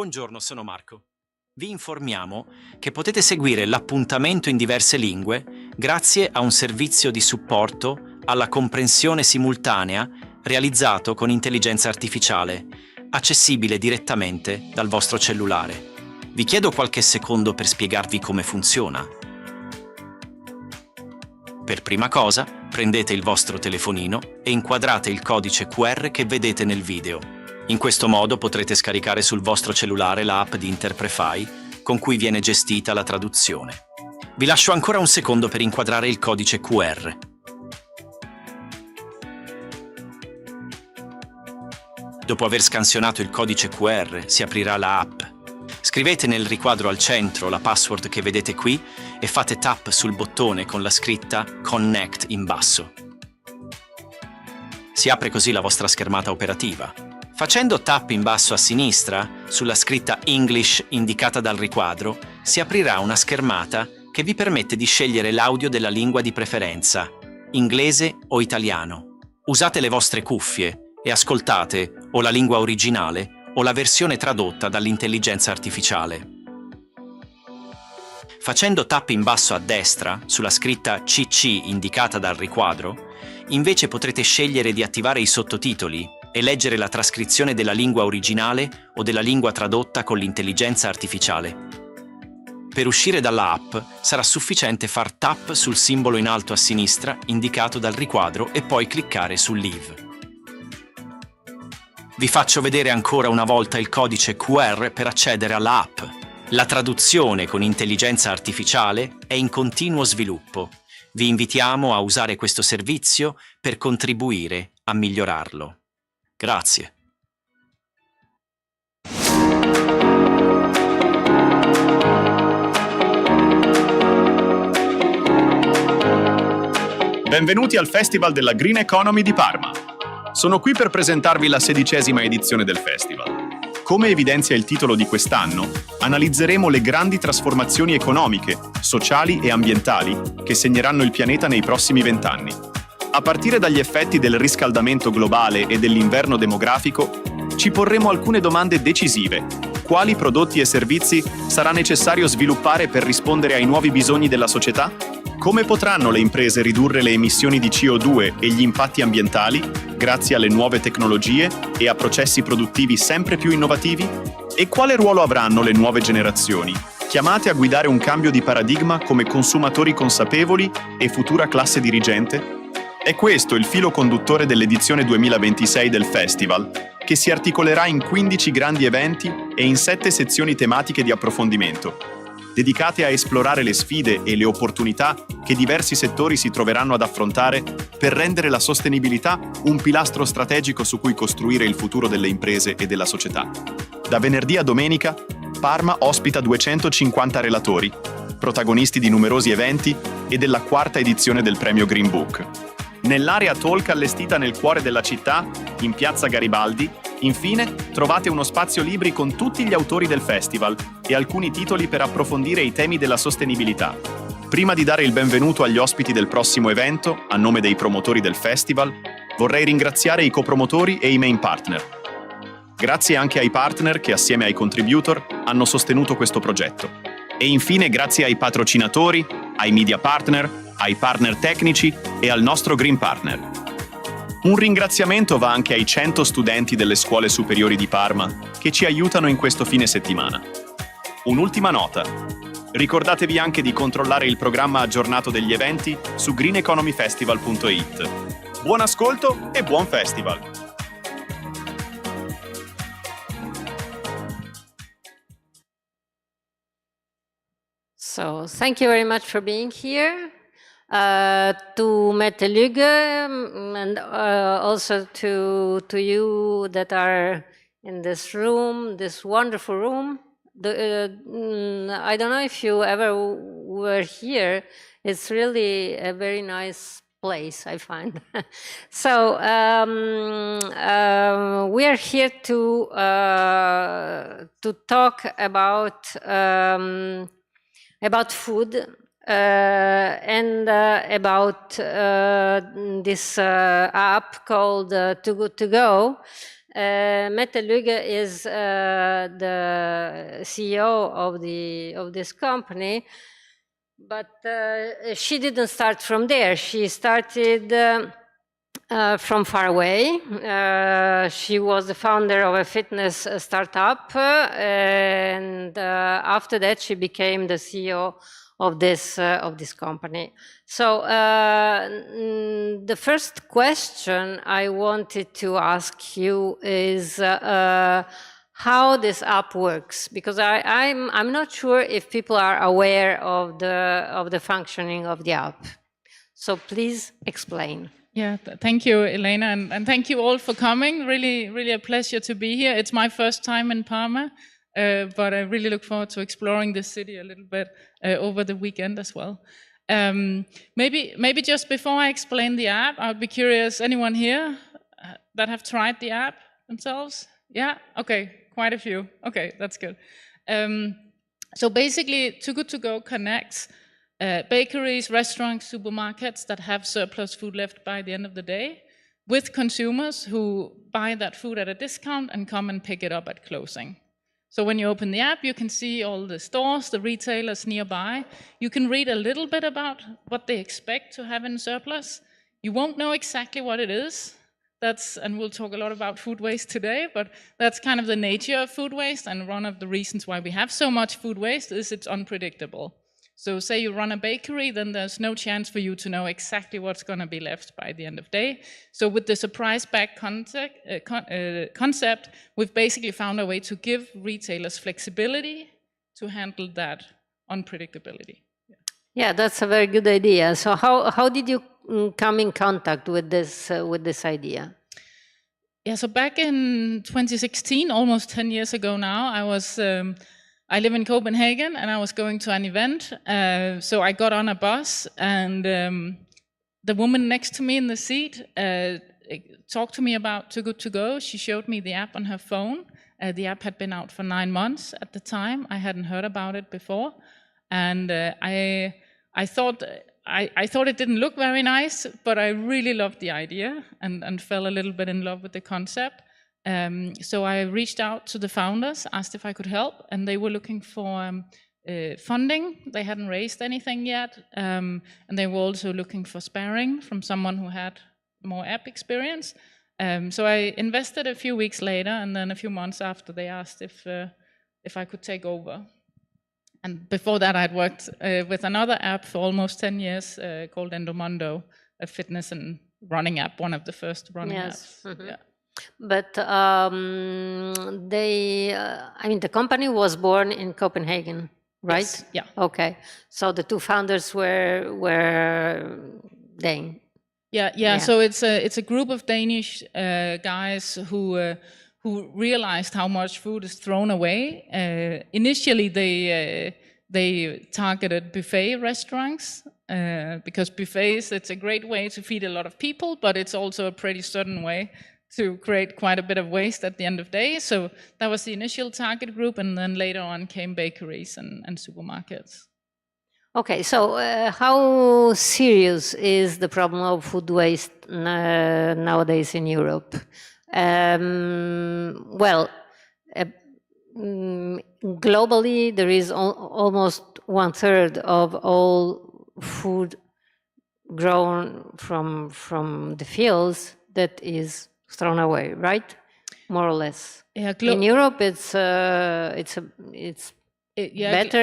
Buongiorno, sono Marco. Vi informiamo che potete seguire l'appuntamento in diverse lingue grazie a un servizio di supporto alla comprensione simultanea realizzato con intelligenza artificiale, accessibile direttamente dal vostro cellulare. Vi chiedo qualche secondo per spiegarvi come funziona. Per prima cosa, prendete il vostro telefonino e inquadrate il codice QR che vedete nel video. In questo modo potrete scaricare sul vostro cellulare l'app di Interprefy con cui viene gestita la traduzione. Vi lascio ancora un secondo per inquadrare il codice QR. Dopo aver scansionato il codice QR, si aprirà la app. Scrivete nel riquadro al centro la password che vedete qui e fate tap sul bottone con la scritta Connect in basso. Si apre così la vostra schermata operativa. Facendo tap in basso a sinistra, sulla scritta English indicata dal riquadro, si aprirà una schermata che vi permette di scegliere l'audio della lingua di preferenza, inglese o italiano. Usate le vostre cuffie e ascoltate o la lingua originale o la versione tradotta dall'intelligenza artificiale. Facendo tap in basso a destra, sulla scritta CC indicata dal riquadro, invece potrete scegliere di attivare i sottotitoli e leggere la trascrizione della lingua originale o della lingua tradotta con l'intelligenza artificiale. Per uscire dalla app sarà sufficiente far tap sul simbolo in alto a sinistra indicato dal riquadro e poi cliccare su Leave. Vi faccio vedere ancora una volta il codice QR per accedere alla app. La traduzione con intelligenza artificiale è in continuo sviluppo. Vi invitiamo a usare questo servizio per contribuire a migliorarlo. Grazie. Benvenuti al Festival della Green Economy di Parma. Sono qui per presentarvi la 16ª edizione del festival. Come evidenzia il titolo di quest'anno, analizzeremo le grandi trasformazioni economiche, sociali e ambientali che segneranno il pianeta nei prossimi 20 anni. A partire dagli effetti del riscaldamento globale e dell'inverno demografico, ci porremo alcune domande decisive. Quali prodotti e servizi sarà necessario sviluppare per rispondere ai nuovi bisogni della società? Come potranno le imprese ridurre le emissioni di CO2 e gli impatti ambientali grazie alle nuove tecnologie e a processi produttivi sempre più innovativi? E quale ruolo avranno le nuove generazioni, chiamate a guidare un cambio di paradigma come consumatori consapevoli e futura classe dirigente? È questo il filo conduttore dell'edizione 2026 del Festival, che si articolerà in 15 grandi eventi e in 7 sezioni tematiche di approfondimento, dedicate a esplorare le sfide e le opportunità che diversi settori si troveranno ad affrontare per rendere la sostenibilità un pilastro strategico su cui costruire il futuro delle imprese e della società. Da venerdì a domenica, Parma ospita 250 relatori, protagonisti di numerosi eventi e della 4ª edizione del premio Green Book. Nell'area talk allestita nel cuore della città, in piazza Garibaldi, infine trovate uno spazio libri con tutti gli autori del festival e alcuni titoli per approfondire i temi della sostenibilità. Prima di dare il benvenuto agli ospiti del prossimo evento, a nome dei promotori del festival, vorrei ringraziare i copromotori e i main partner. Grazie anche ai partner che assieme ai contributor hanno sostenuto questo progetto. E infine grazie ai patrocinatori, ai media partner, ai partner tecnici e al nostro Green Partner. Un ringraziamento va anche ai 100 studenti delle scuole superiori di Parma che ci aiutano in questo fine settimana. Un'ultima nota. Ricordatevi anche di controllare il programma aggiornato degli eventi su greeneconomyfestival.it. Buon ascolto e buon festival! So, thank you very much for being here. To Mette Lykke and also to you that are in this room, this wonderful room. I don't know if you ever were here. It's really a very nice place, I find. So we are here to talk about food. And about this app called Too Good To Go. Mette Lykke is the CEO of this company, but she didn't start from there. She started from far away. She was the founder of a fitness startup, and after that she became the CEO of this company. So the first question I wanted to ask you is how this app works, because I'm not sure if people are aware of the functioning of the app. So please explain. Yeah, thank you, Elena, and thank you all for coming. Really a pleasure to be here. It's my first time in Parma, but I really look forward to exploring this city a little bit over the weekend as well. Maybe just before I explain the app, I'd be curious, anyone here that have tried the app themselves? Yeah, okay, quite a few. Okay, that's good. So basically, Too Good To Go connects bakeries, restaurants, supermarkets that have surplus food left by the end of the day with consumers who buy that food at a discount and come and pick it up at closing. So when you open the app, you can see all the stores, the retailers nearby. You can read a little bit about what they expect to have in surplus. You won't know exactly what it is. And we'll talk a lot about food waste today, but that's kind of the nature of food waste, and one of the reasons why we have so much food waste is it's unpredictable. So say you run a bakery, then there's no chance for you to know exactly what's going to be left by the end of the day. So with the surprise bag concept, we've basically found a way to give retailers flexibility to handle that unpredictability. Yeah, that's a very good idea. So how did you come in contact with this idea? Yeah, so back in 2016, almost 10 years ago now, I live in Copenhagen, and I was going to an event. So I got on a bus, and the woman next to me in the seat talked to me about Too Good To Go. She showed me the app on her phone. The app had been out for 9 months at the time. I hadn't heard about it before, and I thought it didn't look very nice, but I really loved the idea and fell a little bit in love with the concept. So I reached out to the founders, asked if I could help, and they were looking for funding. They hadn't raised anything yet, and they were also looking for sparring from someone who had more app experience. So I invested a few weeks later, and then a few months after, they asked if I could take over. And before that, I'd worked with another app for almost 10 years called Endomondo, a fitness and running app, one of the first running apps. Mm-hmm. Yeah. But the company was born in Copenhagen, right? Yes, yeah. Okay. So the two founders were Dane. Yeah. So it's a group of Danish guys who realized how much food is thrown away. Initially, they targeted buffet restaurants because buffets, it's a great way to feed a lot of people, but it's also a pretty certain way to create quite a bit of waste at the end of the day. So that was the initial target group, and then later on came bakeries and supermarkets. Okay, so how serious is the problem of food waste nowadays in Europe? Globally, there is almost 1/3 of all food grown from the fields that is thrown away, right? More or less. Yeah, in Europe, it's better,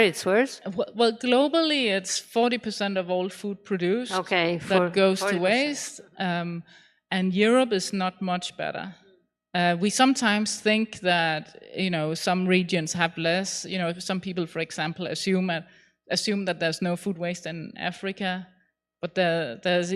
it's worse? Well, globally, it's 40% of all food produced that goes to waste. And Europe is not much better. We sometimes think that, some regions have less. Some people, for example, assume that there's no food waste in Africa. But there's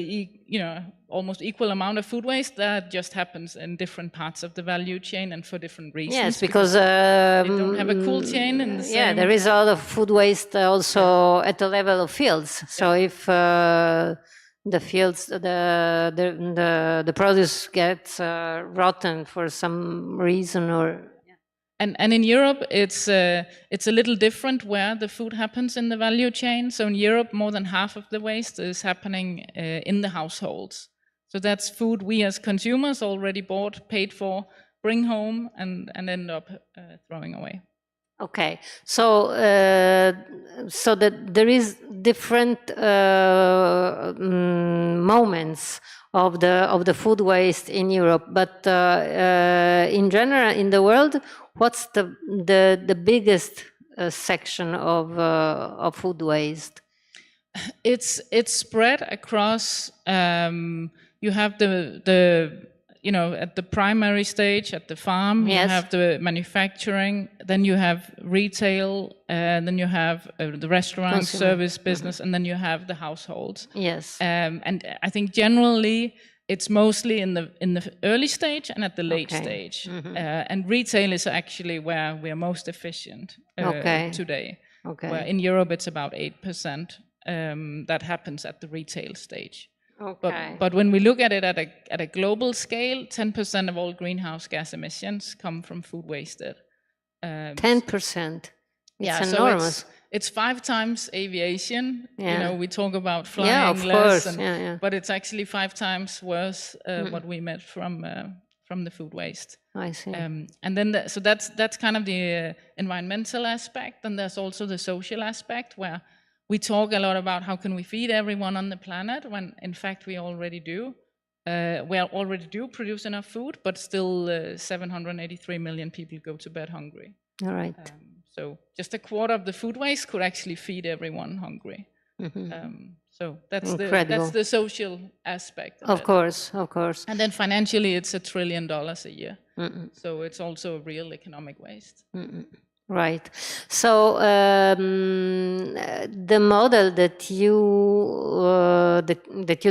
almost equal amount of food waste that just happens in different parts of the value chain and for different reasons. Yes, because they don't have a cool chain in the same. Yeah, there is a lot of food waste also at the level of fields. So if the fields, the produce gets rotten for some reason or. And in Europe, it's a little different where the food happens in the value chain. So in Europe, more than half of the waste is happening in the households. So that's food we as consumers already bought, paid for, bring home and end up throwing away. Okay, so so that there is different moments of the food waste in Europe, but in general in the world, what's the biggest section of food waste? It's spread across. You have the at the primary stage at the farm. Yes. You have the manufacturing. Then you have retail. Then you have the restaurant Consumer. service business, and then you have the households. Yes. And I think generally it's mostly in the early stage and at the late Okay. stage. And retail is actually where we are most efficient today. Okay. Where in Europe it's about 8%. That happens at the retail stage. Okay. But when we look at it at a global scale, 10% of all greenhouse gas emissions come from food wasted. 10%. It's So enormous. it's 5 times aviation. Yeah. We talk about flying Yeah, of less, course. but it's actually 5 times worse what we met from the food waste. I see. And then so that's kind of the environmental aspect. And there's also the social aspect where we talk a lot about how can we feed everyone on the planet when in fact we already do. We already do produce enough food, but still 783 million people go to bed hungry. All right. So just a quarter of the food waste could actually feed everyone hungry. So that's Incredible. the social aspect Of it. course, of course. And then financially, it's $1 trillion a year. So it's also a real economic waste. Right. So the model that you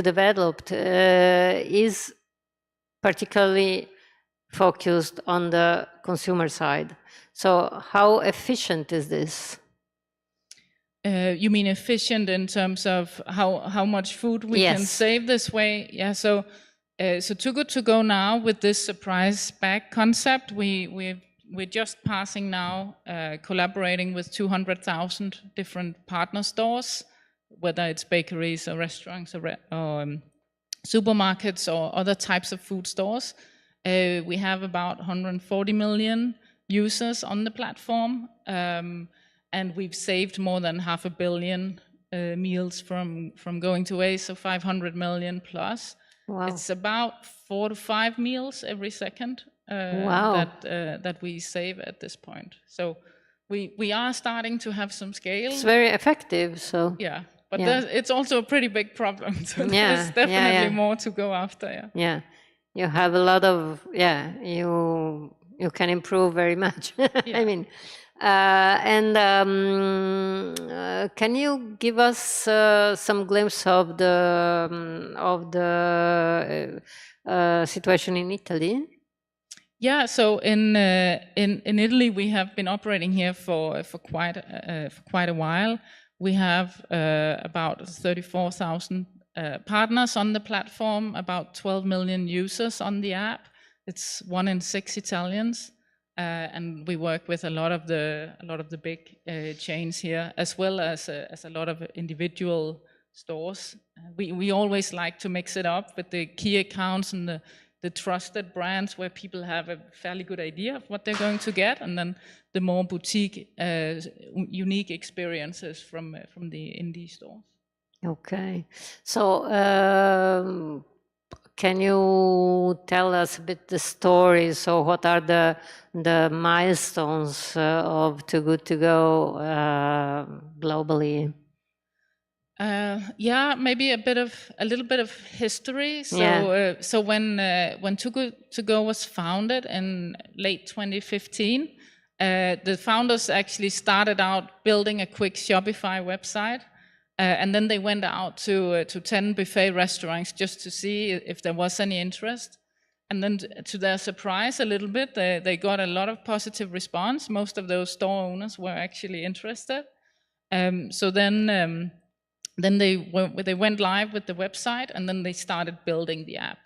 developed is particularly focused on the consumer side. So how efficient is this? You mean efficient in terms of how much food we can save this way? Yeah. So Too Good To Go now with this surprise bag concept, we're just passing now, collaborating with 200,000 different partner stores, whether it's bakeries or restaurants or supermarkets or other types of food stores. We have about 140 million users on the platform, and we've saved more than 500 million meals from going to waste, so 500 million plus. Wow. It's about 4 to 5 meals every second Wow. that we save at this point. So we are starting to have some scale. It's very effective. So Yeah, but it's also a pretty big problem. So there's definitely more to go after. Yeah, you have a lot of you can improve very much. I mean, can you give us some glimpse of the situation in Italy? Yeah, so in Italy we have been operating here for quite a while. We have about 34,000 partners on the platform, about 12 million users on the app. It's 1 in 6 Italians, and we work with a lot of the big chains here, as well as a lot of individual stores. We always like to mix it up with the key accounts and the trusted brands where people have a fairly good idea of what they're going to get, and then the more boutique, unique experiences from the indie stores. Okay, so can you tell us a bit the story? So what are the milestones of Too Good To Go globally? Maybe a little bit of history. So so when Too Good To Go was founded in late 2015, the founders actually started out building a quick Shopify website. And then they went out to 10 buffet restaurants just to see if there was any interest. And then to their surprise a little bit, they got a lot of positive response. Most of those store owners were actually interested. So then they went live with the website, and then they started building the app,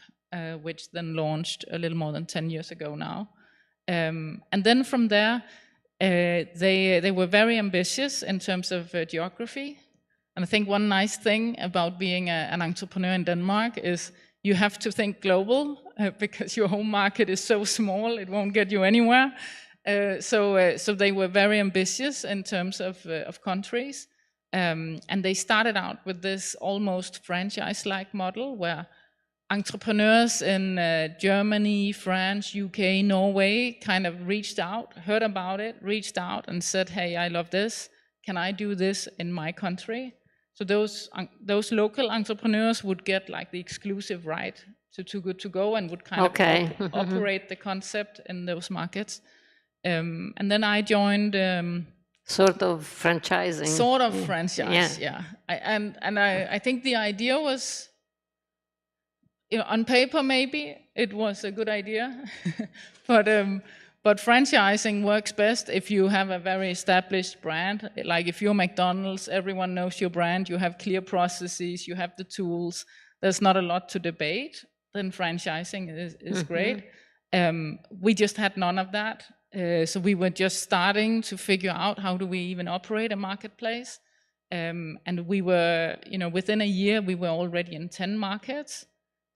which then launched a little more than 10 years ago now. And then from there, they were very ambitious in terms of geography. And I think one nice thing about being an entrepreneur in Denmark is, you have to think global because your home market is so small, it won't get you anywhere. So they were very ambitious in terms of countries. And they started out with this almost franchise-like model where entrepreneurs in Germany, France, UK, Norway kind of reached out, heard about it, reached out and said, hey, I love this. Can I do this in my country? So those local entrepreneurs would get like the exclusive right to Too Good To Go and would kind of operate the concept in those markets. And then I joined... sort of franchising. Sort of franchise, yeah. I think the idea was, on paper maybe it was a good idea, but franchising works best if you have a very established brand. Like if you're McDonald's, everyone knows your brand, you have clear processes, you have the tools, there's not a lot to debate, then franchising is great. We just had none of that. So we were just starting to figure out how do we even operate a marketplace. And we were, within a year, we were already in 10 markets.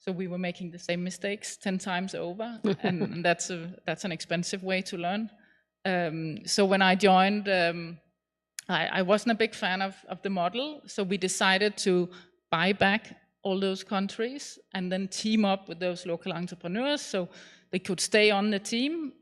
So we were making the same mistakes 10 times over. And that's an expensive way to learn. So when I joined, I wasn't a big fan of the model. So we decided to buy back all those countries and then team up with those local entrepreneurs. So they could stay on the team,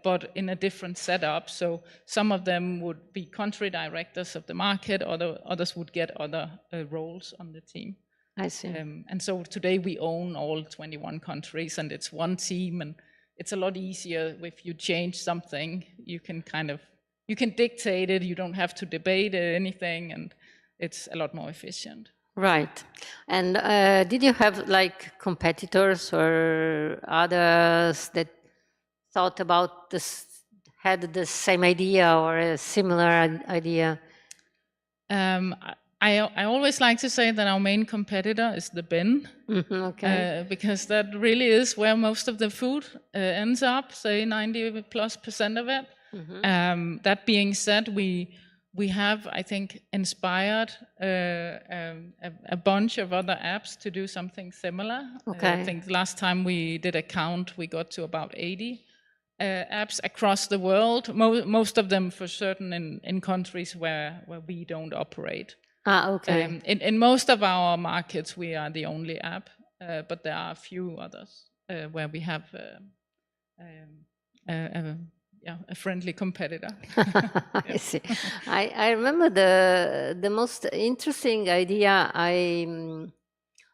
but in a different setup. So some of them would be country directors of the market, others would get other roles on the team. I see. And so today we own all 21 countries and it's one team, and it's a lot easier if you change something, you can dictate it, you don't have to debate anything, and it's a lot more efficient. Right. And did you have like competitors or others that thought about this, had the same idea or a similar idea? I always like to say that our main competitor is the bin, because that really is where most of the food ends up, say 90+% of it. That being said, we have, I think, inspired a bunch of other apps to do something similar. I think last time we did a count, we got to about 80 apps across the world, most of them for certain in countries where we don't operate. In most of our markets, we are the only app, but there are a few others where we have a friendly competitor. I see. I remember the most interesting idea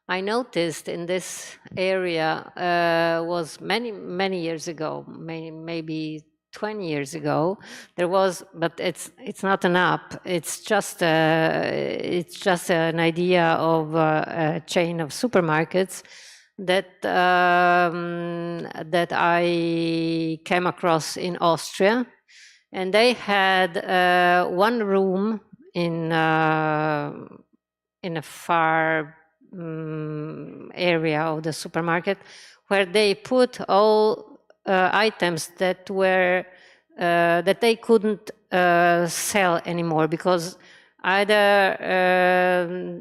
I noticed in this area was many years ago, maybe 20 years ago. There was, but it's not an app. It's just an idea of a chain of supermarkets that I came across in Austria, and they had one room in a far area of the supermarket where they put all items that were that they couldn't sell anymore because either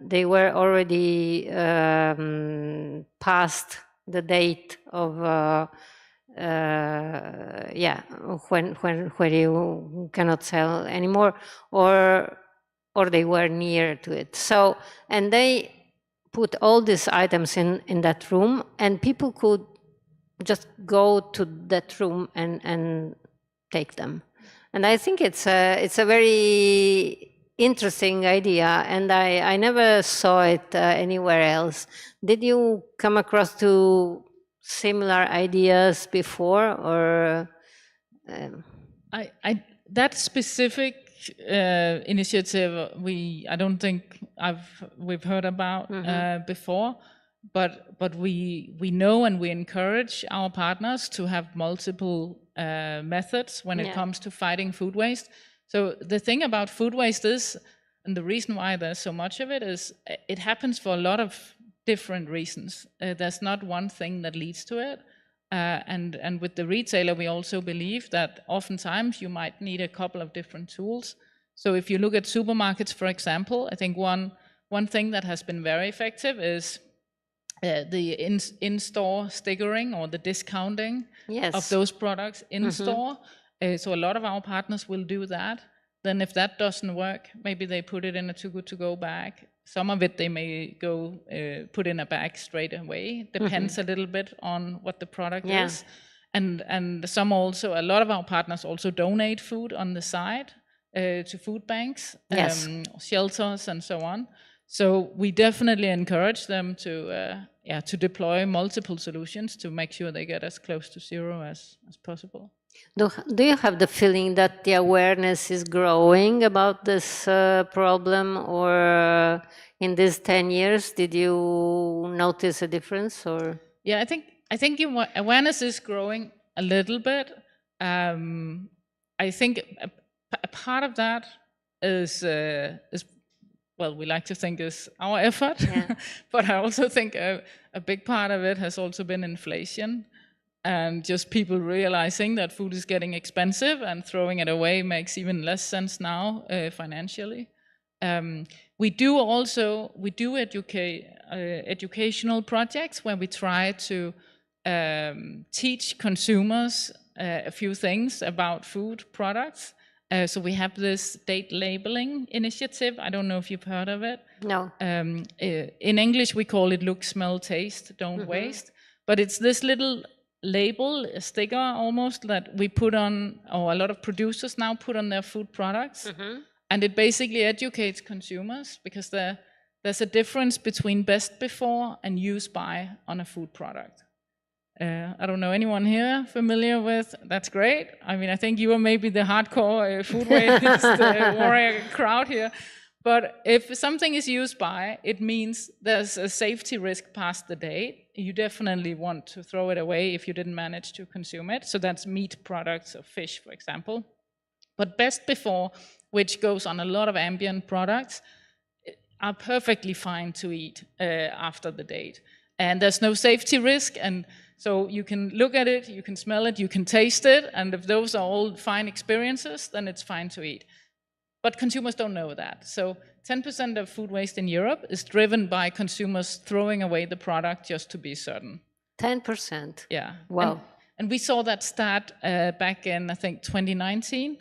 they were already past the date of when you cannot sell anymore, or they were near to it. So, and they put all these items in that room, and people could just go to that room and take them. And I think it's a very interesting idea, and I never saw it anywhere else. Did you come across to similar ideas before, or? That specific initiative I don't think we've heard about before, but we know and we encourage our partners to have multiple methods when it comes to fighting food waste. So the thing about food waste is, and the reason why there's so much of it is, it happens for a lot of different reasons. There's not one thing that leads to it. And with the retailer, we also believe that oftentimes you might need a couple of different tools. So if you look at supermarkets, for example, I think one thing that has been very effective is the in-store stickering or the discounting of those products in-store. So a lot of our partners will do that. Then if that doesn't work, maybe they put it in a Too Good To Go bag. Some of it they may go put in a bag straight away. Depends a little bit on what the product is. And some also, a lot of our partners also donate food on the side to food banks, shelters and so on. So we definitely encourage them to deploy multiple solutions to make sure they get as close to zero as possible. Do you have the feeling that the awareness is growing about this problem, or in these 10 years, did you notice a difference? Or yeah, I think awareness is growing a little bit. I think a part of that is well, we like to think is our effort, but I also think a big part of it has also been inflation. And just people realizing that food is getting expensive and throwing it away makes even less sense now financially. We do educational projects where we try to teach consumers a few things about food products. So we have this date labeling initiative. I don't know if you've heard of it. no? In English, we call it Look, Smell, Taste, Don't Waste. But it's this little label, a sticker almost, that we put on, or a lot of producers now put on their food products. And it basically educates consumers, because there's a difference between best before and use by on a food product. I don't know, anyone here familiar with? That's great. I mean, I think you are maybe the hardcore food waste warrior crowd here. But if something is used by, it means there's a safety risk past the date. You definitely want to throw it away if you didn't manage to consume it. So that's meat products or fish, for example. But best before, which goes on a lot of ambient products, are perfectly fine to eat after the date. And there's no safety risk. And so you can look at it, you can smell it, you can taste it. And if those are all fine experiences, then it's fine to eat. But consumers don't know that. So 10% of food waste in Europe is driven by consumers throwing away the product just to be certain. 10%? Yeah. Wow. And we saw that stat back in, I think, 2019.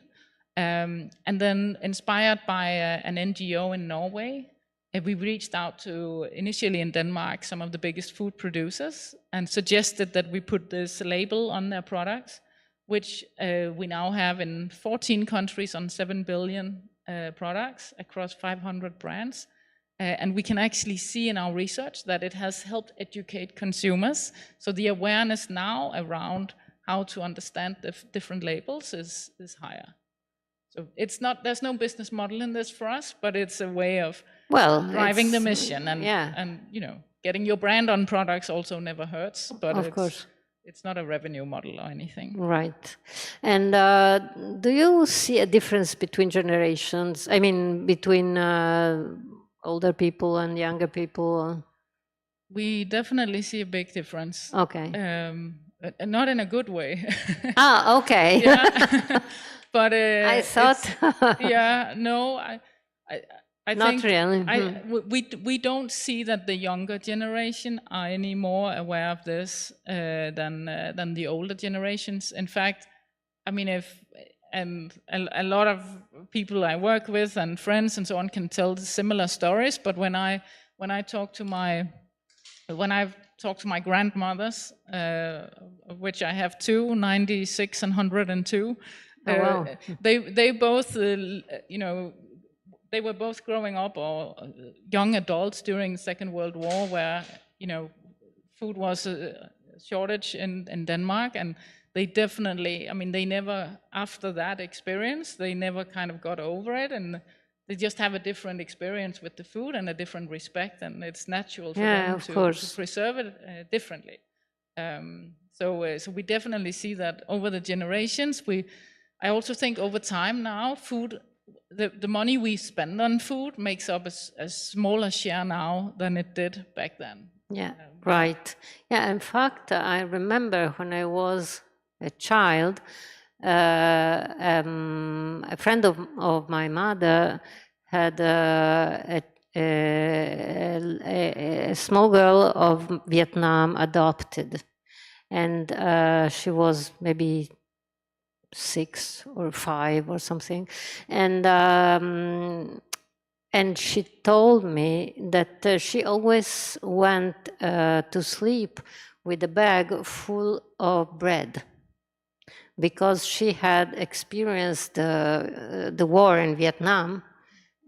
And then inspired by an NGO in Norway, we reached out to, initially in Denmark, some of the biggest food producers and suggested that we put this label on their products, which we now have in 14 countries on 7 billion products across 500 brands. And we can actually see in our research that it has helped educate consumers. So the awareness now around how to understand the different labels is higher. So it's not, there's no business model in this for us, but it's a way of driving the mission. And you know, getting your brand on products also never hurts, but of course. It's not a revenue model or anything. Right. And do you see a difference between generations? I mean, between older people and younger people? We definitely see a big difference. Okay. Not in a good way. Ah, okay. Yeah. But I thought. Yeah, no, I Not think really. we don't see that the younger generation are any more aware of this than the older generations. In fact, I mean, a lot of people I work with and friends and so on can tell similar stories. But when I've talked to my grandmothers, which I have two, 96 and 102. Oh, wow. They both, you know. They were both growing up or young adults during the Second World War, where, you know, food was a shortage in Denmark, and they definitely, I mean, they never, after that experience, they never kind of got over it, and they just have a different experience with the food and a different respect, and it's natural for them to preserve it differently. So we definitely see that over the generations. I also think over time now, food. The money we spend on food makes up a smaller share now than it did back then. Yeah, right. Yeah, in fact, I remember when I was a child, a friend of my mother had a a small girl of Vietnam adopted, and she was maybe 6 or 5 or something, and she told me that she always went to sleep with a bag full of bread, because she had experienced the war in Vietnam,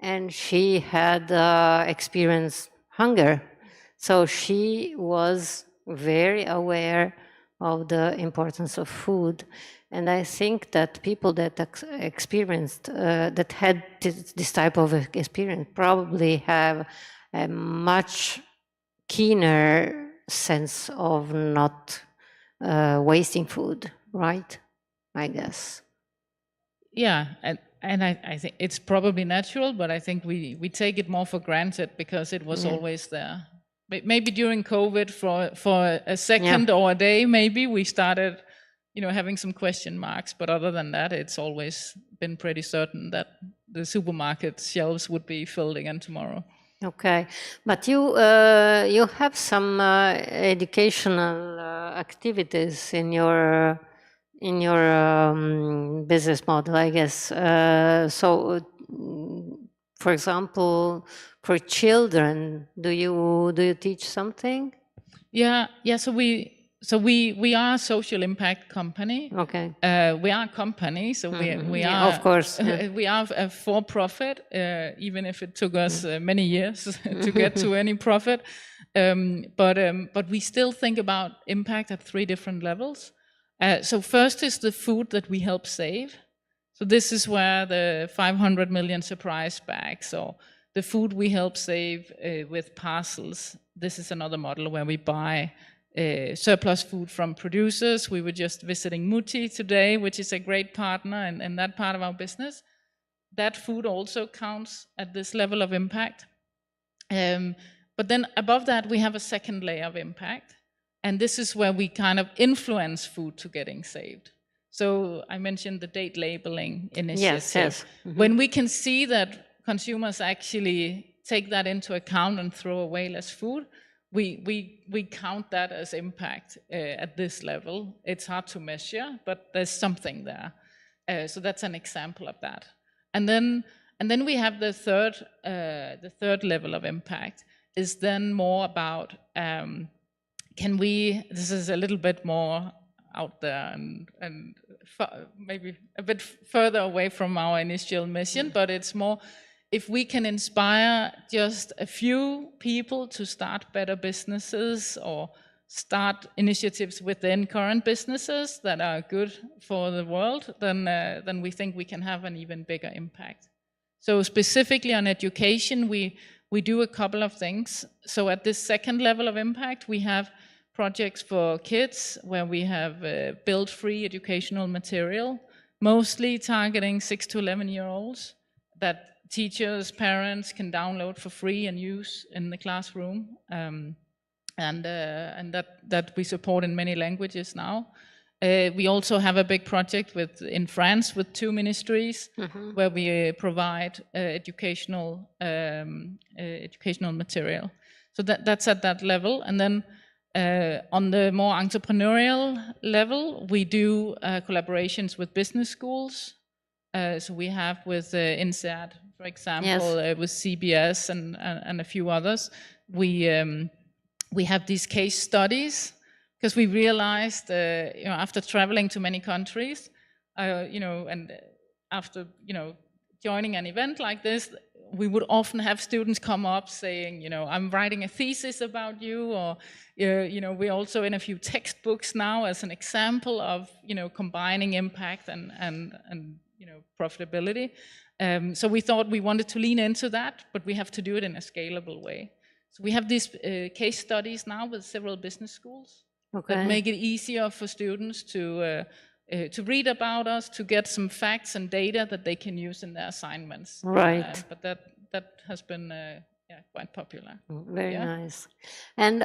and she had experienced hunger. So she was very aware of the importance of food. And I think that people that experienced, that had this type of experience, probably have a much keener sense of not wasting food, right? I guess. Yeah, and I think it's probably natural, but I think we take it more for granted because it was always there. Maybe during COVID for a second or a day, maybe we started, having some question marks. But other than that, it's always been pretty certain that the supermarket shelves would be filled again tomorrow. Okay, but you have some educational activities in your business model, I guess. So, for example, for children, do you teach something? Yeah. So we are a social impact company. Okay. We are a company, so we Yeah, are, of course. Yeah. we are a for-profit, even if it took us many years to get to any profit. But we still think about impact at 3 different levels. So first is the food that we help save. So this is where the 500 million surprise bags, or the food we help save with parcels. This is another model where we buy surplus food from producers. We were just visiting Mutti today, which is a great partner in that part of our business. That food also counts at this level of impact. But then above that, we have a second layer of impact. And this is where we kind of influence food to getting saved. So I mentioned the date labeling initiative. Yes. Mm-hmm. When we can see that consumers actually take that into account and throw away less food, we count that as impact at this level. It's hard to measure, but there's something there. So that's an example of that. And then we have the third level of impact is then more about this is a little bit more out there and maybe a bit further away from our initial mission, but it's more if we can inspire just a few people to start better businesses or start initiatives within current businesses that are good for the world, then we think we can have an even bigger impact. So specifically on education, we do a couple of things. So at this second level of impact, we have projects for kids where we have built free educational material, mostly targeting 6 to 11-year-olds that teachers, parents can download for free and use in the classroom, and that we support in many languages now. We also have a big project in France with 2 ministries where we provide educational material. So that's at that level. And then on the more entrepreneurial level, we do collaborations with business schools. So we have with INSEAD, for example, with CBS and a few others. We have these case studies because we realized, after traveling to many countries, and after joining an event like this, we would often have students come up saying, I'm writing a thesis about you, or we're also in a few textbooks now as an example of combining impact and profitability. So we thought we wanted to lean into that, but we have to do it in a scalable way. So we have these case studies now with several business schools that make it easier for students to read about us, to get some facts and data that they can use in their assignments. Right. But that has been quite popular. Very nice. And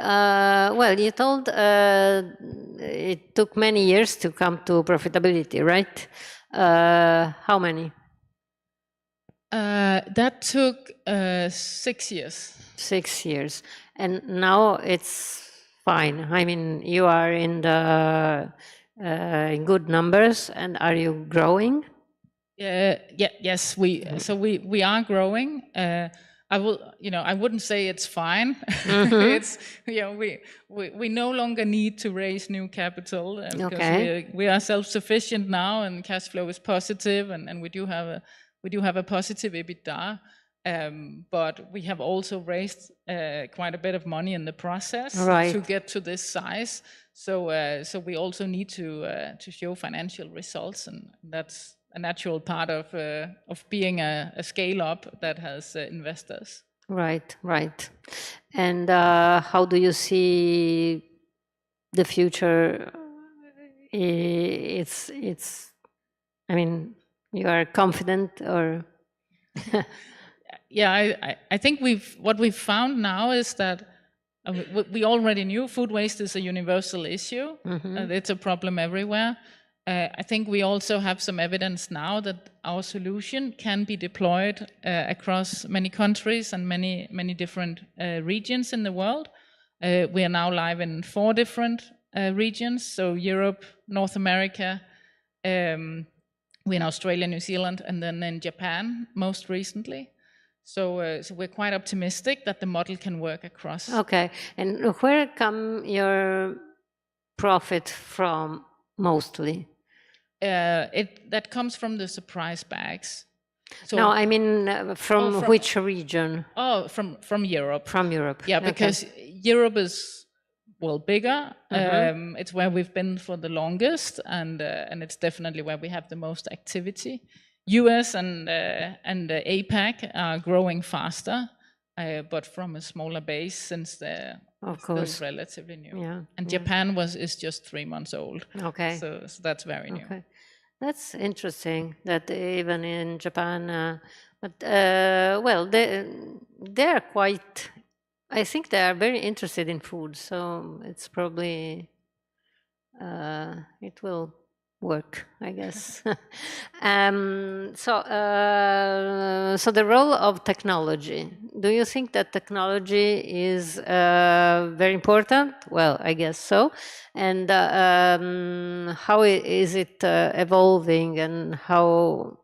you told it took many years to come to profitability, right? How many? That took 6 years. 6 years. And now it's fine. I mean, you are in the in good numbers, and are you growing? Yes, we are growing. I wouldn't say it's fine. It's, we no longer need to raise new capital because we are self-sufficient now, and cash flow is positive, and we do have a positive EBITDA. But we have also raised quite a bit of money in the process to get to this size. So we also need to show financial results, and that's a natural part of being a scale-up that has investors. Right. And how do you see the future? It's. I mean, you are confident, or? Yeah, I think what we've found now is that we already knew food waste is a universal issue. It's a problem everywhere. I think we also have some evidence now that our solution can be deployed across many countries and many different regions in the world. We are now live in 4 different regions, so Europe, North America, we're in Australia, New Zealand, and then in Japan most recently. So we're quite optimistic that the model can work across. Okay, and where come your profit from mostly? That comes from the surprise bags. So, no, I mean from which region? Oh, from Europe. From Europe. Yeah, because Europe is bigger. It's where we've been for the longest, and it's definitely where we have the most activity. US and APAC are growing faster, but from a smaller base since they're still relatively new. Yeah. And Japan is just 3 months old. Okay. So that's very new. Okay. That's interesting that even in Japan, but they're quite. I think they are very interested in food, so it's probably it will work, I guess. So the role of technology. Do you think that technology is very important? Well, I guess so. And how is it evolving, and how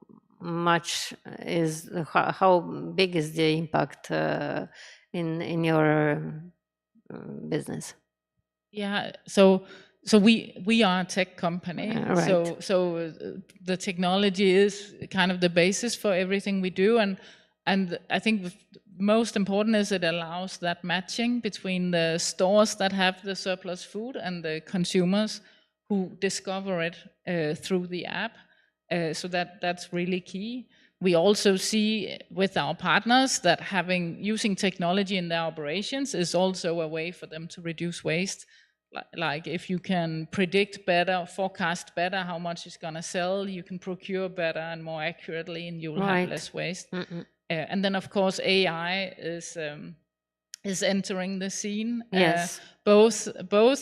big is the impact in your business? Yeah. So we are a tech company, right. So the technology is kind of the basis for everything we do, and I think the most important is it allows that matching between the stores that have the surplus food and the consumers who discover it through the app. So that's really key. We also see with our partners that using technology in their operations is also a way for them to reduce waste. Like if you can predict better, forecast better how much it's going to sell, you can procure better and more accurately, and you'll have less waste. And then, of course, AI is entering the scene. Yes. Both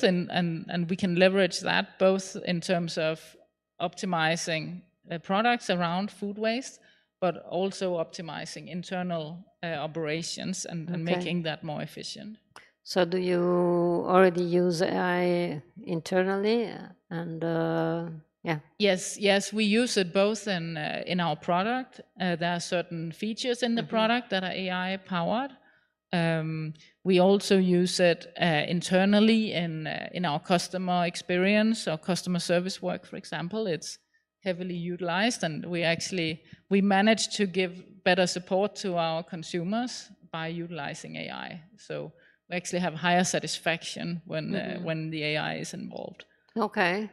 and we can leverage that both in terms of optimizing products around food waste, but also optimizing internal operations and making that more efficient. So do you already use AI internally? And Yes, we use it both in our product. There are certain features in the product that are AI powered. We also use it internally in our customer experience or customer service work, for example. It's heavily utilized, and we manage to give better support to our consumers by utilizing AI. So we actually have higher satisfaction when the AI is involved. Okay,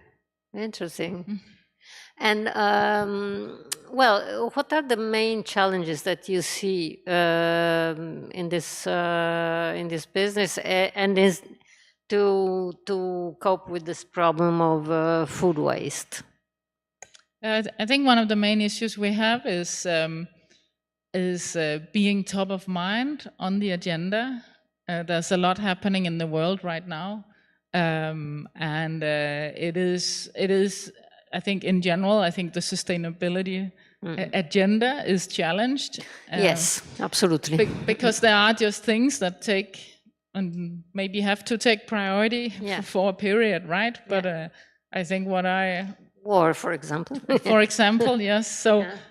interesting. And what are the main challenges that you see in this business, and is to cope with this problem of food waste? I think one of the main issues we have is being top of mind on the agenda. There's a lot happening in the world right now, and it is. I think in general, I think the sustainability agenda is challenged. Yes, absolutely. Because there are just things that take and maybe have to take priority for a period, right? But I think war, for example. For example, yes.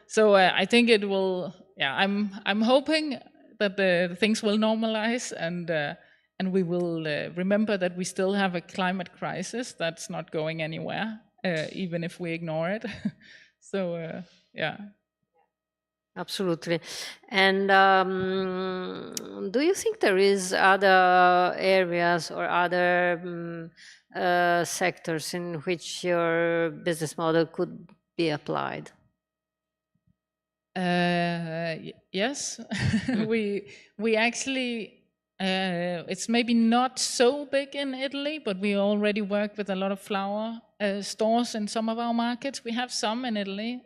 So I think it will. Yeah, I'm hoping that the things will normalize and we will remember that we still have a climate crisis that's not going anywhere, even if we ignore it. So yeah. Absolutely. And do you think there is other areas or other sectors in which your business model could be applied? Yes, we actually it's maybe not so big in Italy, but we already work with a lot of flower stores in some of our markets. We have some in Italy,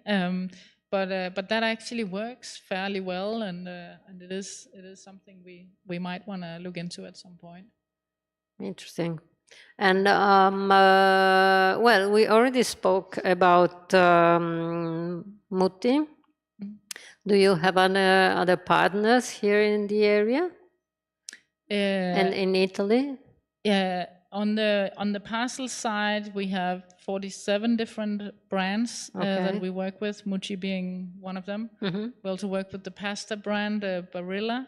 but that actually works fairly well, and it is something we might want to look into at some point. Interesting. And well, we already spoke about Mutti. Do you have other partners here in the area and in Italy? Yeah, on the parcel side, we have 47 different brands that we work with, Mutti being one of them. We also work with the pasta brand Barilla,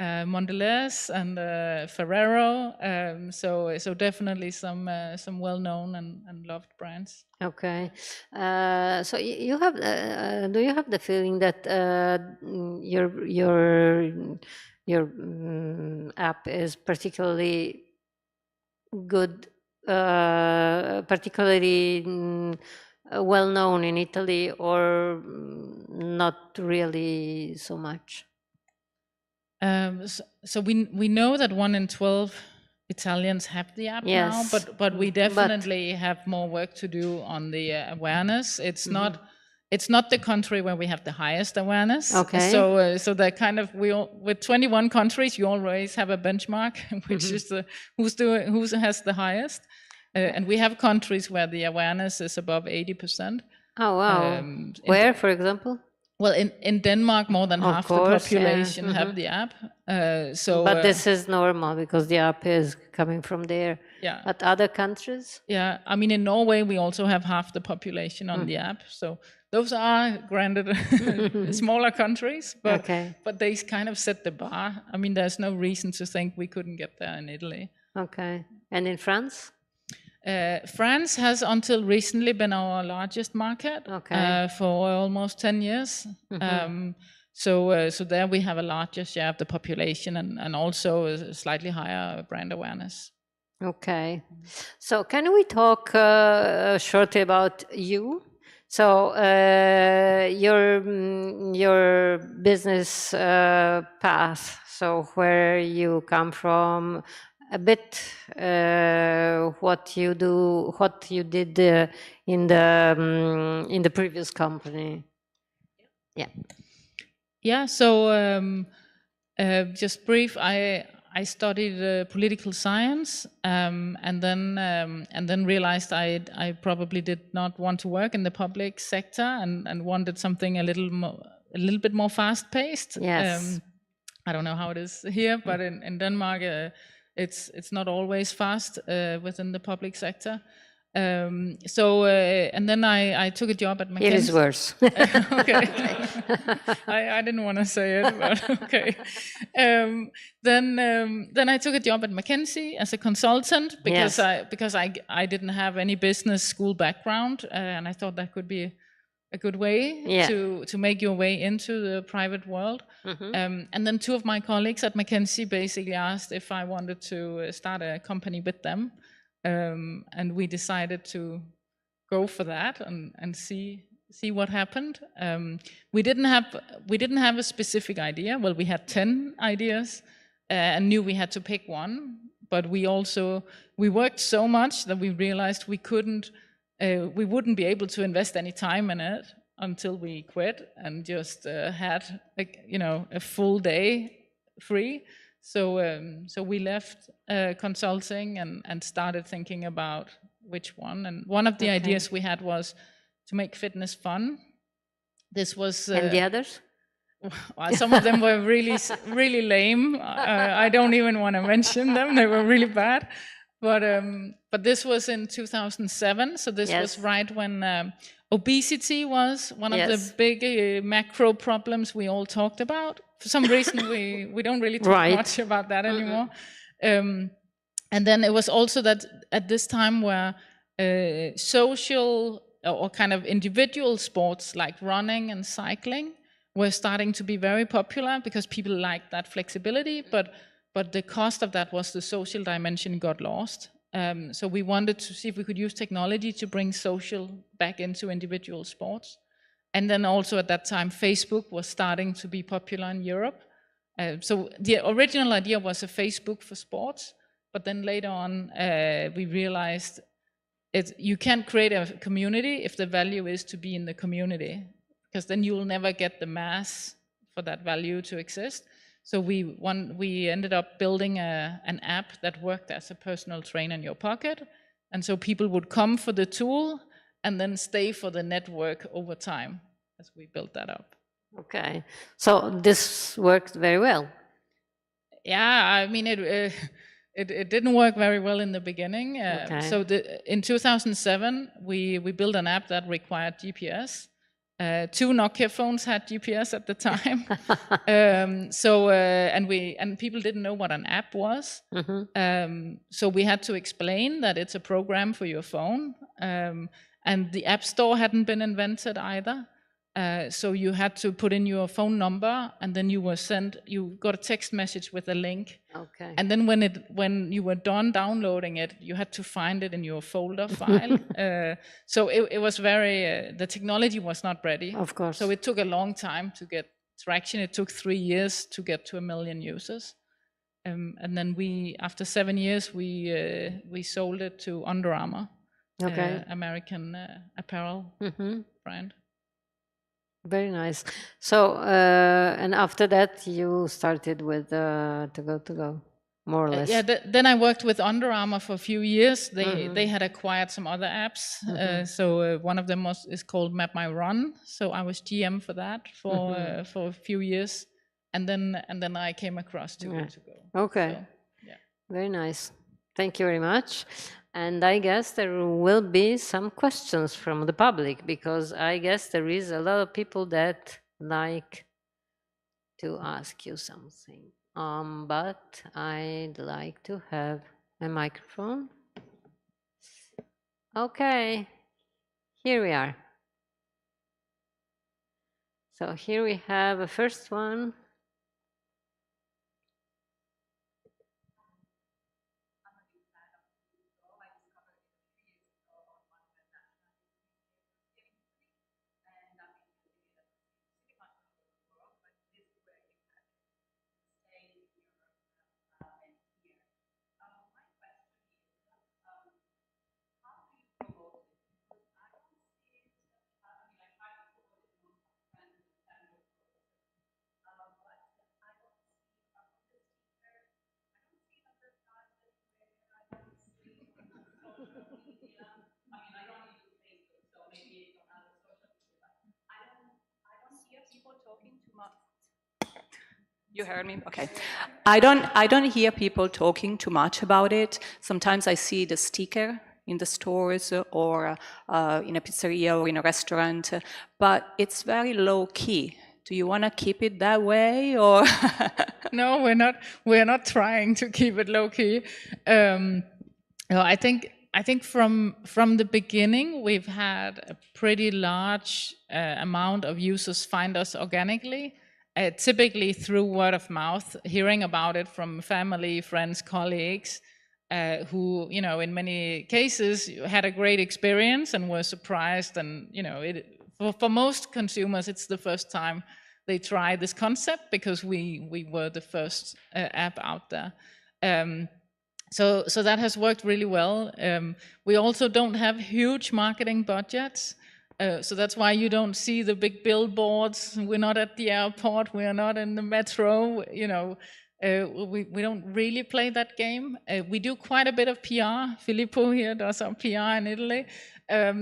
Mondelez, and Ferrero. So definitely some well-known and loved brands. Okay. So you have, do you have the feeling that your app is particularly good, particularly well known in Italy, or not really so much? So we know that 1 in 12 Italians have the app now, but we definitely have more work to do on the awareness. It's not the country where we have the highest awareness. Okay. So that kind of with 21 countries, you always have a benchmark, which is who has the highest. And we have countries where the awareness is above 80%. Oh wow! Where, for example? Well, in Denmark, more than half the population have the app. But this is normal because the app is coming from there. Yeah. But other countries? Yeah, I mean, in Norway, we also have half the population on the app. So those are, granted, smaller countries, but they kind of set the bar. I mean, there's no reason to think we couldn't get there in Italy. Okay. And in France? France has until recently been our largest market for almost 10 years. So there we have a larger share of the population and also a slightly higher brand awareness. Okay. So can we talk shortly about you? So your business path, so where you come from, a bit what you did in the previous company. Yeah. So just brief. I studied political science and then realized I probably did not want to work in the public sector and wanted something a little bit more fast paced. Yes. I don't know how it is here, but in Denmark. It's not always fast within the public sector. And then I took a job at McKinsey. It is worse. Okay. I didn't want to say it, but okay. Then I took a job at McKinsey as a consultant because I didn't have any business school background, and I thought that could be a good way to make your way into the private world. And then 2 of my colleagues at McKinsey basically asked if I wanted to start a company with them. And we decided to go for that and see what happened. We didn't have a specific idea. Well, we had 10 ideas and knew we had to pick one. But we worked so much that we realized we wouldn't be able to invest any time in it until we quit and just had a full day free. So we left consulting and started thinking about which one. And one of the ideas we had was to make fitness fun. This was... And the others? Well, some of them were really lame. I don't even want to mention them. They were really bad. But this was in 2007. So this was right when obesity was one of the big macro problems we all talked about. For some reason, we don't really talk much about that anymore. And then it was also that at this time where social or kind of individual sports like running and cycling were starting to be very popular because people liked that flexibility, but the cost of that was the social dimension got lost. So we wanted to see if we could use technology to bring social back into individual sports. And then also at that time, Facebook was starting to be popular in Europe. So the original idea was a Facebook for sports, but then later on we realized you can't create a community if the value is to be in the community, because then you will never get the mass for that value to exist. So we ended up building an app that worked as a personal trainer in your pocket. And so people would come for the tool and then stay for the network over time as we built that up. Okay. So this worked very well. Yeah, I mean, it didn't work very well in the beginning. So in 2007, we built an app that required GPS. 2 Nokia phones had GPS at the time. And people didn't know what an app was. So we had to explain that it's a program for your phone. And the App Store hadn't been invented either. So you had to put in your phone number, and then you got a text message with a link. Okay. And then when you were done downloading it, you had to find it in your folder file. So it was the technology was not ready. Of course. So it took a long time to get traction. It took 3 years to get to 1 million users. And then after 7 years, we sold it to Under Armour, American apparel brand. Very nice. So, and after that, you started with To Go, more or less. Then I worked with Under Armour for a few years. They had acquired some other apps. So one of them is called Map My Run. So I was GM for that for a few years, and then I came across To Go. Okay. So, very nice. Thank you very much. And I guess there will be some questions from the public, because I guess there is a lot of people that like to ask you something. But I'd like to have a microphone. Okay, here we are. So here we have a first one. You heard me? Okay. I don't hear people talking too much about it. Sometimes I see the sticker in the stores or in a pizzeria or in a restaurant, but it's very low key. Do you want to keep it that way, or? No, we're not trying to keep it low key. No, I think from the beginning we've had a pretty large amount of users find us organically. Typically through word of mouth, hearing about it from family, friends, colleagues, who, in many cases had a great experience and were surprised. And, for most consumers, it's the first time they try this concept, because we were the first app out there. So that has worked really well. We also don't have huge marketing budgets. So that's why you don't see the big billboards. We're not at the airport. We are not in the metro. We don't really play that game. We do quite a bit of PR. Filippo here does our PR in Italy.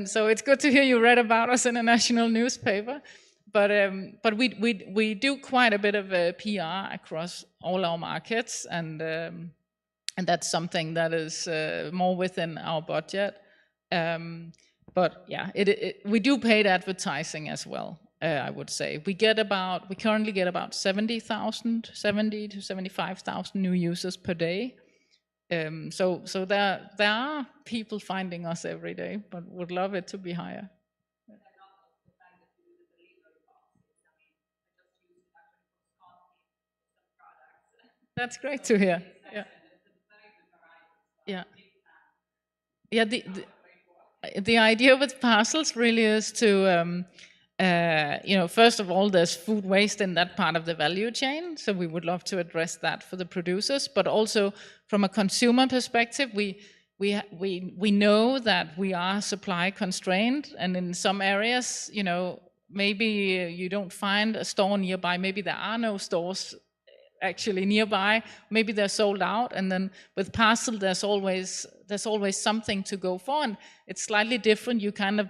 So it's good to hear you read about us in a national newspaper. but we do quite a bit of PR across all our markets, and that's something that is more within our budget. But yeah, we do paid advertising as well. I would say we currently get about 70 to 75,000 new users per day. So there are people finding us every day, but would love it to be higher. That's great to hear. Yeah. Yeah. Yeah. The idea with parcels really is to, first of all, there's food waste in that part of the value chain. So we would love to address that for the producers, but also from a consumer perspective, we know that we are supply constrained, and in some areas, maybe you don't find a store nearby. Maybe there are no stores actually nearby, maybe they're sold out, and then with parcel there's always something to go for, and it's slightly different. You kind of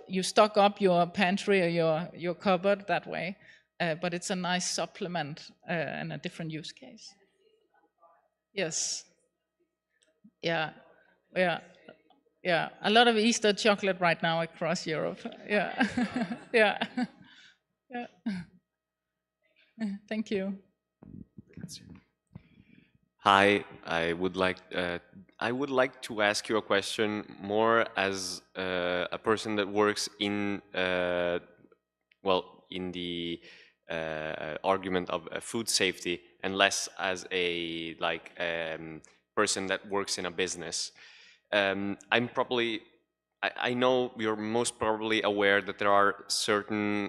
you stock up your pantry or your cupboard that way, but it's a nice supplement and a different use case. Yes. Yeah. A lot of Easter chocolate right now across Europe. Yeah. Yeah. Thank you. Hi, I would like to ask you a question more as a person that works in in the argument of food safety, and less as a person that works in a business. I know you're most probably aware that there are certain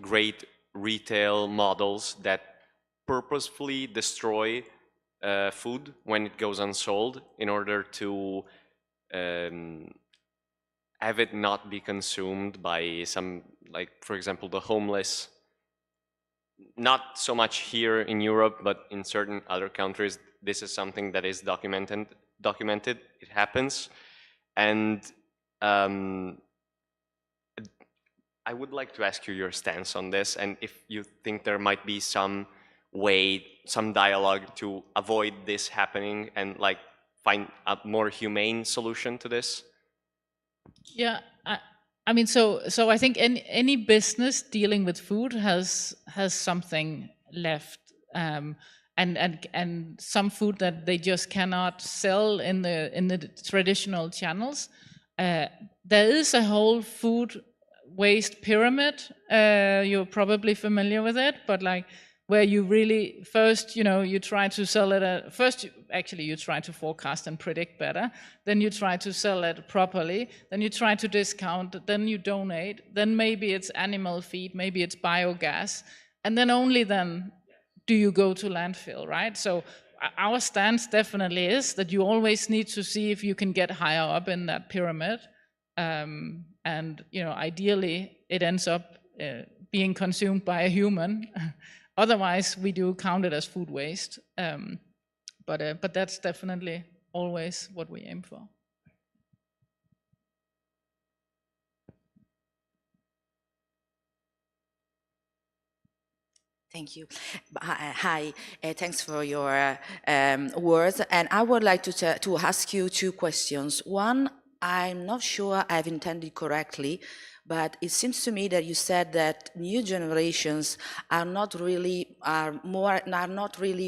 great retail models that purposefully destroy food when it goes unsold in order to have it not be consumed by some, for example, the homeless. Not so much here in Europe, but in certain other countries, this is something that is documented. It happens, and I would like to ask you your stance on this, and if you think there might be some way, some dialogue to avoid this happening and find a more humane solution to this. Yeah, I mean, so I think any business dealing with food has something left, and some food that they just cannot sell in the traditional channels. There is a whole food waste pyramid. You're probably familiar with it, but where you really first, you try to sell it you try to forecast and predict better, then you try to sell it properly, then you try to discount, then you donate, then maybe it's animal feed, maybe it's biogas, and then only then do you go to landfill, right? So our stance definitely is that you always need to see if you can get higher up in that pyramid, and ideally it ends up being consumed by a human. Otherwise, we do count it as food waste, but that's definitely always what we aim for. Thank you. Hi, thanks for your words. And I would like to ask you two questions. One, I'm not sure I've intended correctly, but it seems to me that you said that new generations are not really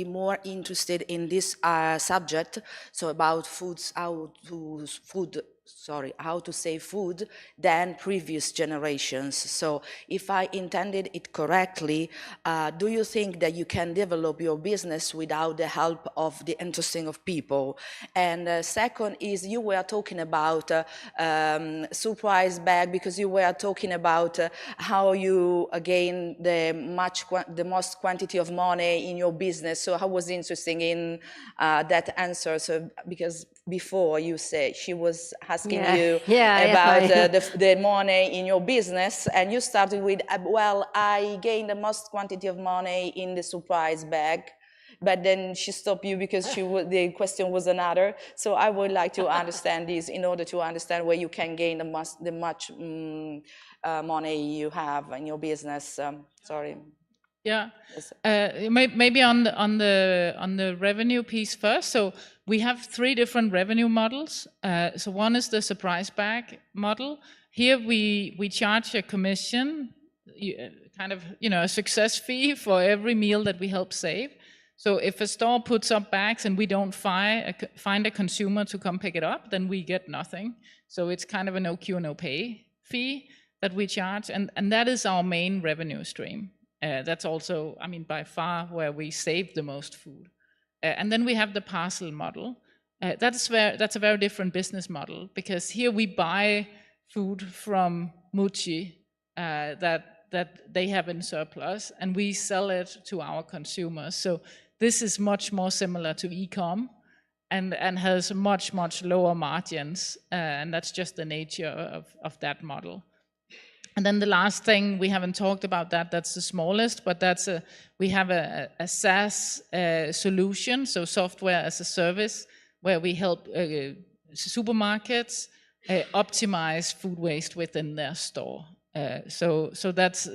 more interested in this subject. So about how to save food than previous generations. So if I intended it correctly, do you think that you can develop your business without the help of the interesting of people? And second is, you were talking about surprise bag, because you were talking about how you gain the most quantity of money in your business. So I was interested in that answer. So because before you said she was asking you about the money in your business, and you started with, well, I gained the most quantity of money in the surprise bag, but then she stopped you because the question was another. So I would like to understand this in order to understand where you can gain money you have in your business? Sorry. Yeah, Yes. maybe on the revenue piece first. So we have 3 different revenue models. So one is the surprise bag model. Here we charge a commission, kind of a success fee for every meal that we help save. So if a store puts up bags and we don't find a consumer to come pick it up, then we get nothing. So it's kind of a no cure, no pay fee that we charge, and that is our main revenue stream. That's also, I mean, by far where we save the most food. And then we have the parcel model. That's a very different business model, because here we buy food from Mucci that they have in surplus, and we sell it to our consumers. So this is much more similar to e-com, and has much lower margins, and that's just the nature of that model. And then the last thing, we haven't talked about that's the smallest, but we have a SaaS solution, so software as a service, where we help supermarkets optimize food waste within their store. So that's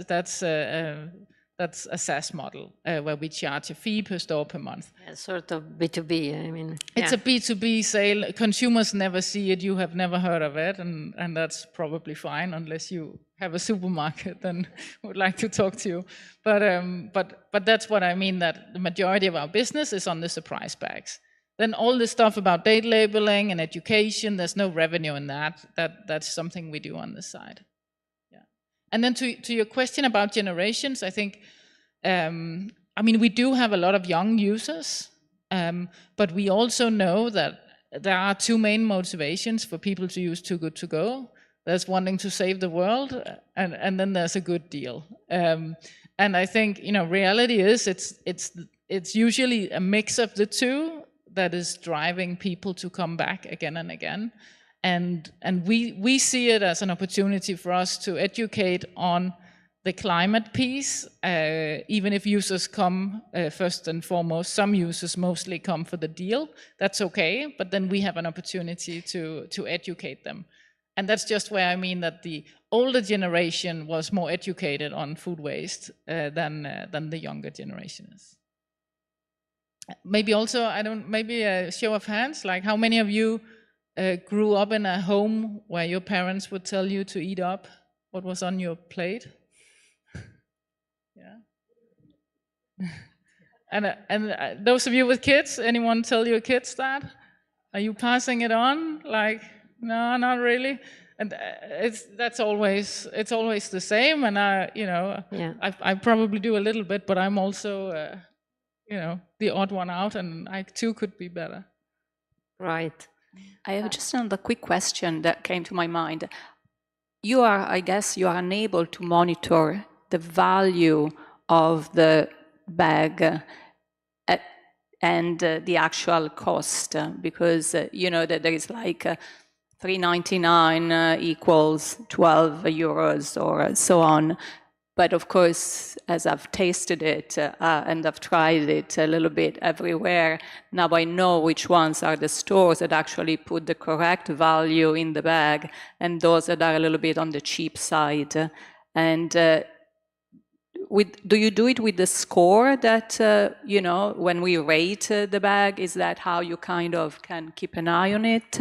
a SaaS model where we charge a fee per store per month. Yeah, sort of B2B, I mean. It's a B2B sale. Consumers never see it. You have never heard of it, and that's probably fine, unless you have a supermarket, then would like to talk to you. But that's what I mean, that the majority of our business is on the surprise bags. Then all the stuff about date labeling and education, there's no revenue in that. That's something we do on the side. And then to your question about generations, I think, I mean, we do have a lot of young users, but we also know that there are 2 main motivations for people to use Too Good To Go. There's wanting to save the world, and then there's a good deal. And I think, reality is it's usually a mix of the 2 that is driving people to come back again and again. And we see it as an opportunity for us to educate on the climate piece, even if users come first and foremost. Some users mostly come for the deal. That's okay, but then we have an opportunity to educate them. And that's just where I mean that the older generation was more educated on food waste than the younger generation is. Maybe also, maybe a show of hands, like how many of you grew up in a home where your parents would tell you to eat up what was on your plate? Yeah. And those of you with kids, anyone tell your kids that? Are you passing it on? Like, no, not really. And it's always the same. And I probably do a little bit, but I'm also the odd one out, and I too could be better. Right. I have just another quick question that came to my mind. I guess you are unable to monitor the value of the bag and the actual cost, because that there is like $3.99 equals 12 euros or so on. But of course, as I've tasted it and I've tried it a little bit everywhere, now I know which ones are the stores that actually put the correct value in the bag and those that are a little bit on the cheap side. And do you do it with the score that, when we rate the bag, is that how you kind of can keep an eye on it?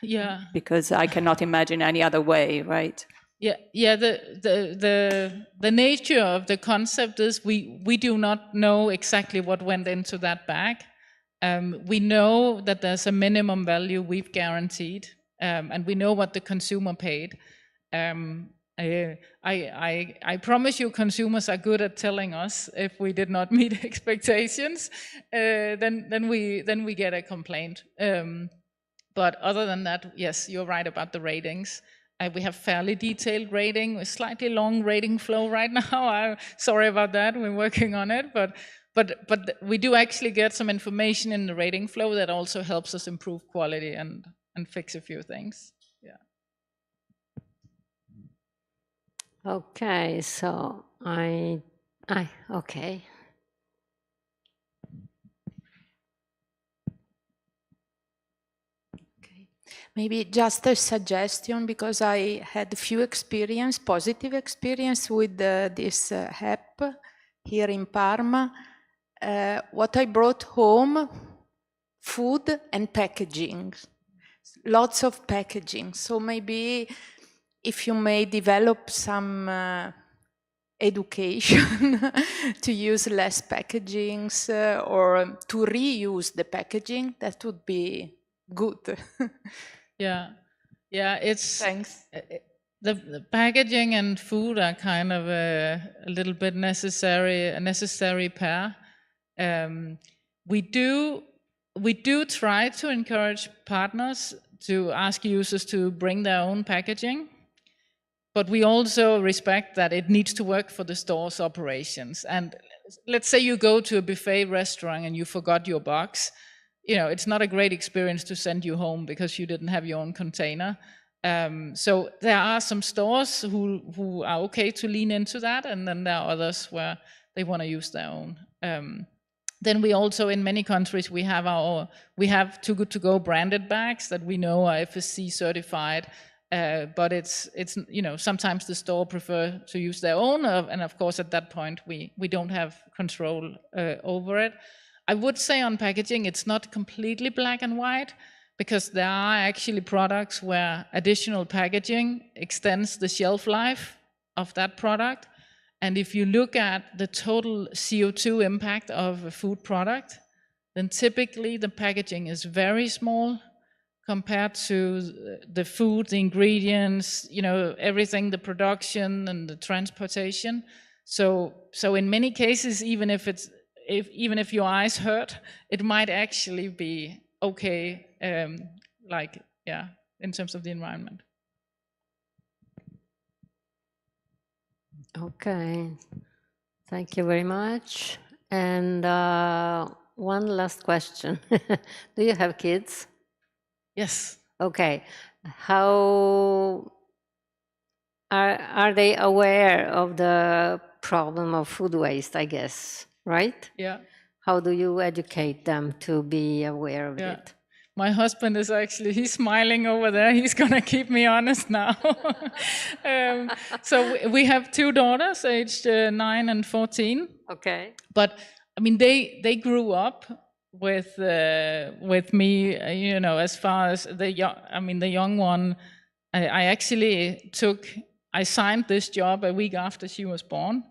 Yeah. Because I cannot imagine any other way, right? Yeah. The nature of the concept is we do not know exactly what went into that bag. We know that there's a minimum value we've guaranteed, and we know what the consumer paid. I promise you, consumers are good at telling us if we did not meet expectations. Then we get a complaint. But other than that, yes, you're right about the ratings. We have fairly detailed rating, a slightly long rating flow right now. I'm sorry about that. We're working on it, but we do actually get some information in the rating flow that also helps us improve quality and fix a few things. Yeah. Okay, so okay. Maybe just a suggestion, because I had few positive experience with this app here in Parma. What I brought home, food and packaging, lots of packaging. So maybe if you may develop some education to use less packagings or to reuse the packaging, that would be good. Yeah, it's Thanks. The packaging and food are kind of a little bit a necessary pair. We do try to encourage partners to ask users to bring their own packaging, but we also respect that it needs to work for the store's operations. And let's say you go to a buffet restaurant and you forgot your box. It's not a great experience to send you home because you didn't have your own container. So there are some stores who are okay to lean into that, and then there are others where they want to use their own. Then we also, in many countries, we have Too Good To Go branded bags that we know are FSC certified, but it's sometimes the store prefer to use their own, and of course at that point we don't have control over it. I would say on packaging, it's not completely black and white, because there are actually products where additional packaging extends the shelf life of that product. And if you look at the total CO2 impact of a food product, then typically the packaging is very small compared to the food, the ingredients, everything, the production and the transportation. So in many cases, even if your eyes hurt, it might actually be okay, in terms of the environment. Okay, thank you very much. And one last question. Do you have kids? Yes. Okay. How are they aware of the problem of food waste, I guess, right? Yeah. How do you educate them to be aware of it? My husband is he's smiling over there. He's gonna keep me honest now. So we have two daughters, aged 9 and 14. Okay. But I mean, they grew up with me. As far as the young one, I signed this job a week after she was born.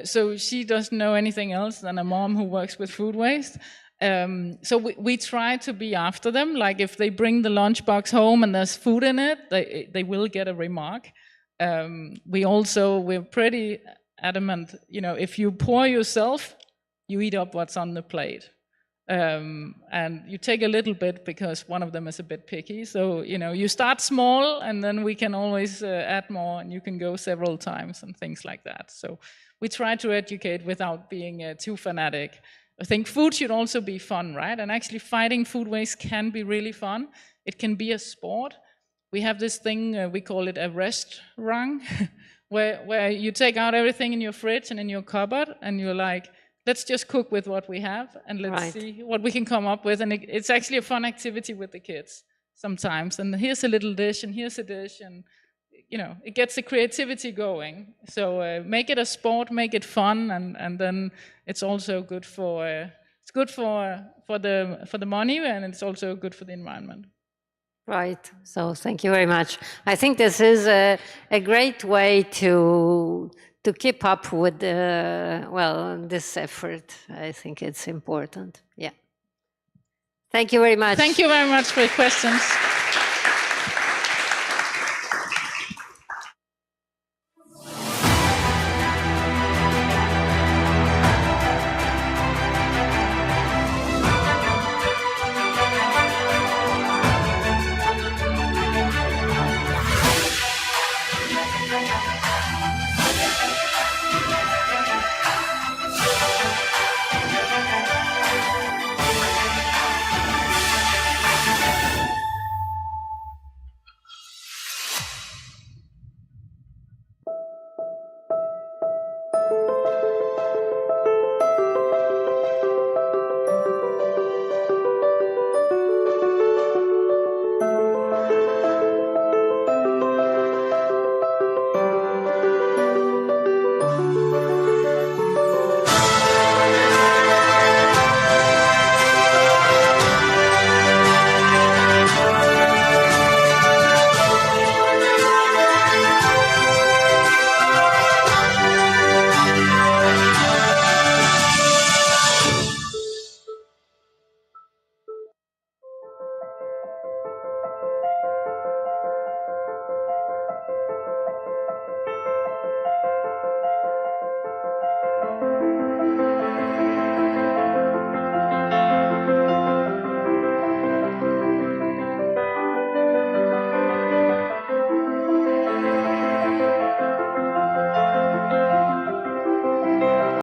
So she doesn't know anything else than a mom who works with food waste. So we try to be after them. Like if they bring the lunchbox home and there's food in it, they will get a remark. We're pretty adamant, if you pour yourself, you eat up what's on the plate. And you take a little bit because one of them is a bit picky. So, you start small and then we can always add more, and you can go several times and things like that. So we try to educate without being too fanatic. I think food should also be fun, right? And actually fighting food waste can be really fun. It can be a sport. We have this thing, we call it a rest run, where you take out everything in your fridge and in your cupboard and you're like, let's just cook with what we have and let's see what we can come up with. And it's actually a fun activity with the kids sometimes. And here's a little dish and here's a dish, and it gets the creativity going. So make it a sport, make it fun, and then it's also good for the money, and it's also good for the environment. Right. So thank you very much. I think this is a great way to keep up with this effort. I think it's important. Yeah. Thank you very much. Thank you very much for your questions.